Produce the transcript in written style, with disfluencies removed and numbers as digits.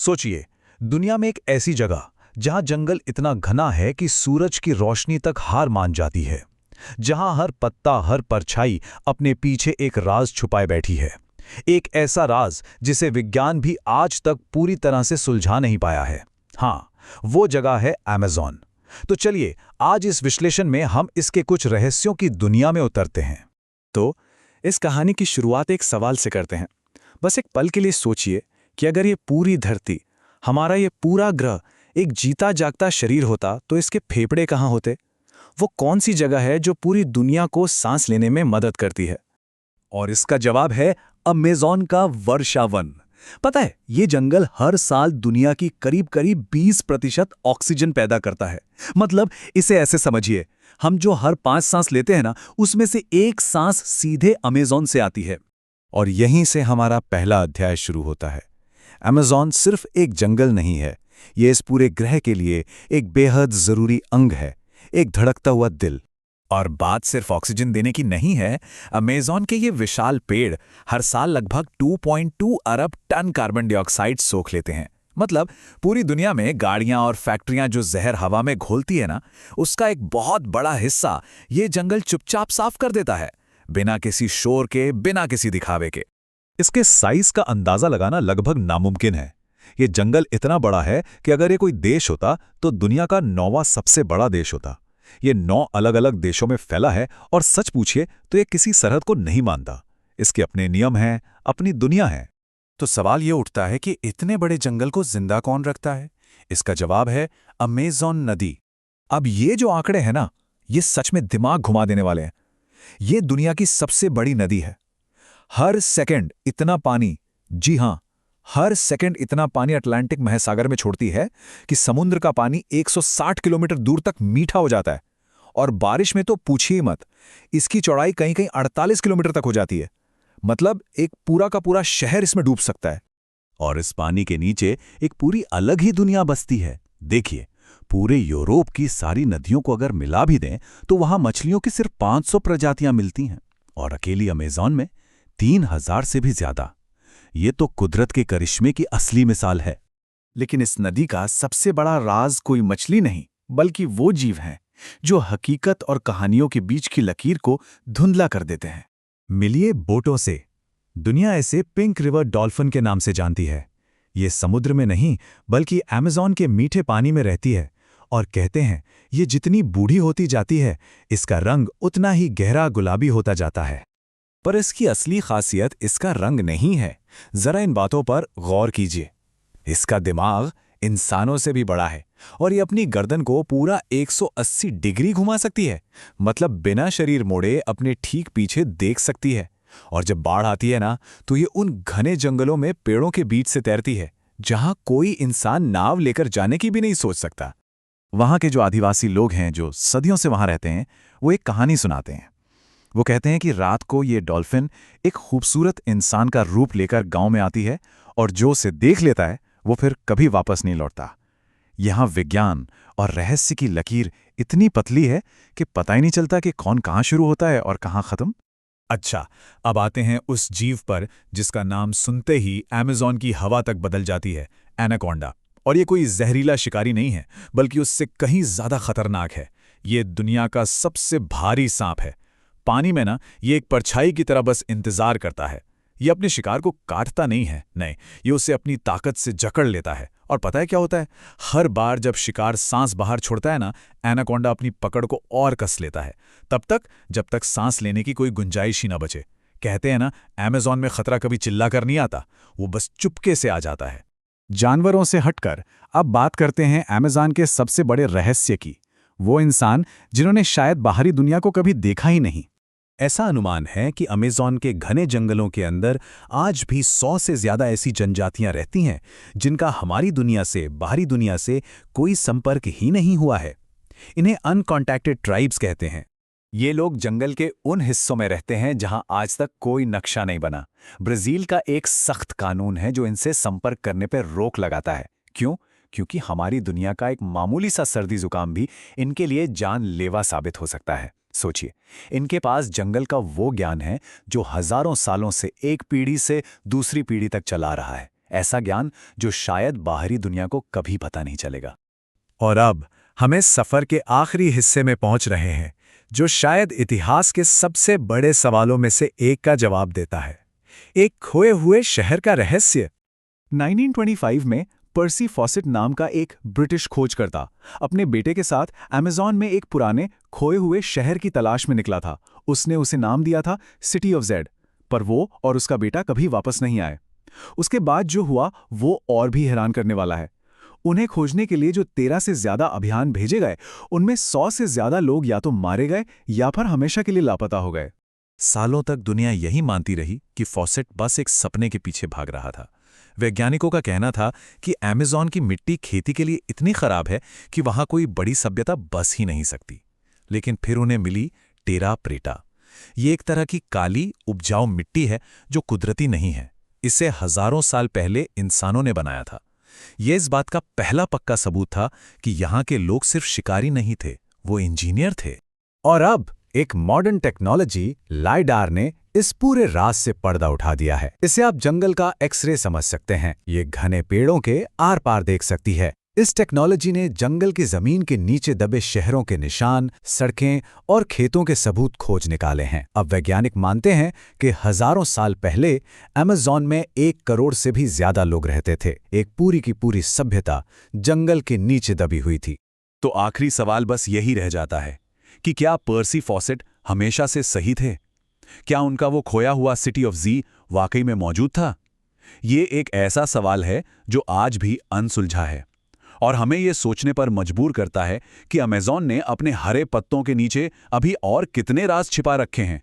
सोचिए, दुनिया में एक ऐसी जगह जहां जंगल इतना घना है कि सूरज की रोशनी तक हार मान जाती है, जहां हर पत्ता, हर परछाई अपने पीछे एक राज छुपाए बैठी है। एक ऐसा राज जिसे विज्ञान भी आज तक पूरी तरह से सुलझा नहीं पाया है। हाँ, वो जगह है अमेज़न। तो चलिए, आज इस विश्लेषण में हम इसके कुछ रहस्यों की दुनिया में उतरते हैं। तो इस कहानी की शुरुआत एक सवाल से करते हैं। बस एक पल के लिए सोचिए कि अगर ये पूरी धरती, हमारा ये पूरा ग्रह एक जीता जागता शरीर होता तो इसके फेफड़े कहाँ होते? वो कौन सी जगह है जो पूरी दुनिया को सांस लेने में मदद करती है? और इसका जवाब है अमेज़न का वर्षा वन। पता है, ये जंगल हर साल दुनिया की करीब-करीब 20% ऑक्सीजन पैदा करता है। मतलब इसे ऐसे समझिए, हम जो हर 5 सांस लेते हैं ना, उसमें से एक सांस सीधे अमेज़न से आती है। और यहीं से हमारा पहला अध्याय शुरू होता है। अमेज़न सिर्फ एक जंगल नहीं है, ये इस पूरे ग्रह के लिए एक बेहद जरूरी अंग है, एक धड़कता हुआ दिल। और बात सिर्फ ऑक्सीजन देने की नहीं है। अमेज़न के ये विशाल पेड़ हर साल लगभग 2.2 अरब टन कार्बन डाइऑक्साइड सोख लेते हैं। मतलब पूरी दुनिया में गाड़ियां और फैक्ट्रियां जो जहर हवा में घोलती है ना, उसका एक बहुत बड़ा हिस्सा ये जंगल चुपचाप साफ कर देता है, बिना किसी शोर के, बिना किसी दिखावे के। इसके साइज का अंदाजा लगाना लगभग नामुमकिन है। ये जंगल इतना बड़ा है कि अगर ये कोई देश होता तो दुनिया का 9वां सबसे बड़ा देश होता। ये 9 अलग अलग देशों में फैला है और सच पूछिए तो ये किसी सरहद को नहीं मानता। इसके अपने नियम हैं, अपनी दुनिया है। तो सवाल ये उठता है कि इतने बड़े जंगल को जिंदा कौन रखता है? इसका जवाब है अमेज़न नदी। अब ये जो आंकड़े हैं ना, ये सच में दिमाग घुमा देने वाले हैं। ये दुनिया की सबसे बड़ी नदी है। हर सेकंड इतना पानी, जी हां, हर सेकंड इतना पानी अटलांटिक महासागर में छोड़ती है कि समुद्र का पानी 160 किलोमीटर दूर तक मीठा हो जाता है। और बारिश में तो पूछिए मत, इसकी चौड़ाई कहीं कहीं 48 किलोमीटर तक हो जाती है। मतलब एक पूरा का पूरा शहर इसमें डूब सकता है। और इस पानी के नीचे एक पूरी अलग ही दुनिया बसती है। देखिए, पूरे यूरोप की सारी नदियों को अगर मिला भी दें तो वहां मछलियों की सिर्फ 500 प्रजातियां मिलती हैं, और अकेली अमेज़न में 3000 से भी ज्यादा। ये तो कुदरत के करिश्मे की असली मिसाल है। लेकिन इस नदी का सबसे बड़ा राज कोई मछली नहीं, बल्कि वो जीव हैं जो हकीकत और कहानियों के बीच की लकीर को धुंधला कर देते हैं। मिलिए बोटों से। दुनिया इसे पिंक रिवर डॉल्फिन के नाम से जानती है। ये समुद्र में नहीं बल्कि अमेज़न के मीठे पानी में रहती है, और कहते हैं ये जितनी बूढ़ी होती जाती है, इसका रंग उतना ही गहरा गुलाबी होता जाता है। पर इसकी असली खासियत इसका रंग नहीं है। जरा इन बातों पर गौर कीजिए। इसका दिमाग इंसानों से भी बड़ा है, और ये अपनी गर्दन को पूरा 180 डिग्री घुमा सकती है। मतलब बिना शरीर मोड़े अपने ठीक पीछे देख सकती है। और जब बाढ़ आती है ना, तो ये उन घने जंगलों में पेड़ों के बीच से तैरती है, जहां कोई इंसान नाव लेकर जाने की भी नहीं सोच सकता। वहां के जो आदिवासी लोग हैं, जो सदियों से वहां रहते हैं, वो एक कहानी सुनाते हैं। वो कहते हैं कि रात को ये डॉल्फिन एक खूबसूरत इंसान का रूप लेकर गांव में आती है, और जो उसे देख लेता है वो फिर कभी वापस नहीं लौटता। यहां विज्ञान और रहस्य की लकीर इतनी पतली है कि पता ही नहीं चलता कि कौन कहां शुरू होता है और कहां खत्म। अच्छा, अब आते हैं उस जीव पर जिसका नाम सुनते ही अमेज़न की हवा तक बदल जाती है, एनाकोंडा। और ये कोई जहरीला शिकारी नहीं है, बल्कि उससे कहीं ज्यादा खतरनाक है। ये दुनिया का सबसे भारी सांप है। पानी में ना, ये एक परछाई की तरह बस इंतजार करता है। ये अपने शिकार को काटता नहीं है, नहीं, ये उसे अपनी ताकत से जकड़ लेता है। और पता है क्या होता है? हर बार जब शिकार सांस बाहर छोड़ता है ना, एनाकोंडा अपनी पकड़ को और कस लेता है, तब तक जब तक सांस लेने की कोई गुंजाइश ही ना बचे। कहते हैं ना, अमेज़न में खतरा कभी चिल्लाकर नहीं आता, वो बस चुपके से आ जाता है। जानवरों से हटकर अब बात करते हैं अमेज़न के सबसे बड़े रहस्य की। वो इंसान जिन्होंने शायद बाहरी दुनिया को कभी देखा ही नहीं। ऐसा अनुमान है कि अमेज़न के घने जंगलों के अंदर आज भी 100 से ज्यादा ऐसी जनजातियां रहती हैं जिनका हमारी दुनिया से, बाहरी दुनिया से कोई संपर्क ही नहीं हुआ है। इन्हें अनकॉन्टैक्टेड ट्राइब्स कहते हैं। ये लोग जंगल के उन हिस्सों में रहते हैं जहां आज तक कोई नक्शा नहीं बना। ब्राजील का एक सख्त कानून है जो इनसे संपर्क करने पर रोक लगाता है। क्यों? क्योंकि हमारी दुनिया का एक मामूली सा सर्दी जुकाम भी इनके लिए जानलेवा साबित हो सकता है। सोचिए, इनके पास जंगल का वो ज्ञान है जो हजारों सालों से एक पीढ़ी से दूसरी पीढ़ी तक चला रहा है। ऐसा ज्ञान जो शायद बाहरी दुनिया को कभी पता नहीं चलेगा। और अब हमें सफर के आखिरी हिस्से में पहुंच रहे हैं, जो शायद इतिहास के सबसे बड़े सवालों में से एक का जवाब देता है। एक खोए हुए शहर का रहस्य। 1925 में पर्सी फॉसेट नाम का एक ब्रिटिश खोजकर्ता अपने बेटे के साथ अमेज़न में एक पुराने खोए हुए शहर की तलाश में निकला था। उसने उसे नाम दिया था सिटी ऑफ जेड, पर वो और उसका बेटा कभी वापस नहीं आए। उसके बाद जो हुआ वो और भी हैरान करने वाला है। उन्हें खोजने के लिए जो 13 से ज्यादा अभियान भेजे गए, उनमें 100 से ज्यादा लोग या तो मारे गए या फिर हमेशा के लिए लापता हो गए। सालों तक दुनिया यही मानती रही कि फॉसेट बस एक सपने के पीछे भाग रहा था। वैज्ञानिकों का कहना था कि अमेज़न की मिट्टी खेती के लिए इतनी खराब है कि वहां कोई बड़ी सभ्यता बस ही नहीं सकती। लेकिन फिर उन्हें मिली टेरा प्रेटा। ये एक तरह की काली उपजाऊ मिट्टी है जो कुदरती नहीं है। इसे हजारों साल पहले इंसानों ने बनाया था। यह इस बात का पहला पक्का सबूत था कि यहाँ के लोग सिर्फ शिकारी नहीं थे, वो इंजीनियर थे। और अब एक मॉडर्न टेक्नोलॉजी लाइडार ने इस पूरे राज से पर्दा उठा दिया है। इसे आप जंगल का एक्सरे समझ सकते हैं। ये घने पेड़ों के आर पार देख सकती है। इस टेक्नोलॉजी ने जंगल की जमीन के नीचे दबे शहरों के निशान, सड़कें और खेतों के सबूत खोज निकाले हैं। अब वैज्ञानिक मानते हैं कि हजारों साल पहले अमेज़न में 1 करोड़ से भी ज्यादा लोग रहते थे। एक पूरी की पूरी सभ्यता जंगल के नीचे दबी हुई थी। तो आखिरी सवाल बस यही रह जाता है कि क्या पर्सी फॉसेट हमेशा से सही थे? क्या उनका वो खोया हुआ सिटी ऑफ जी वाकई में मौजूद था? ये एक ऐसा सवाल है जो आज भी अनसुलझा है और हमें ये सोचने पर मजबूर करता है कि अमेज़न ने अपने हरे पत्तों के नीचे अभी और कितने राज छिपा रखे हैं।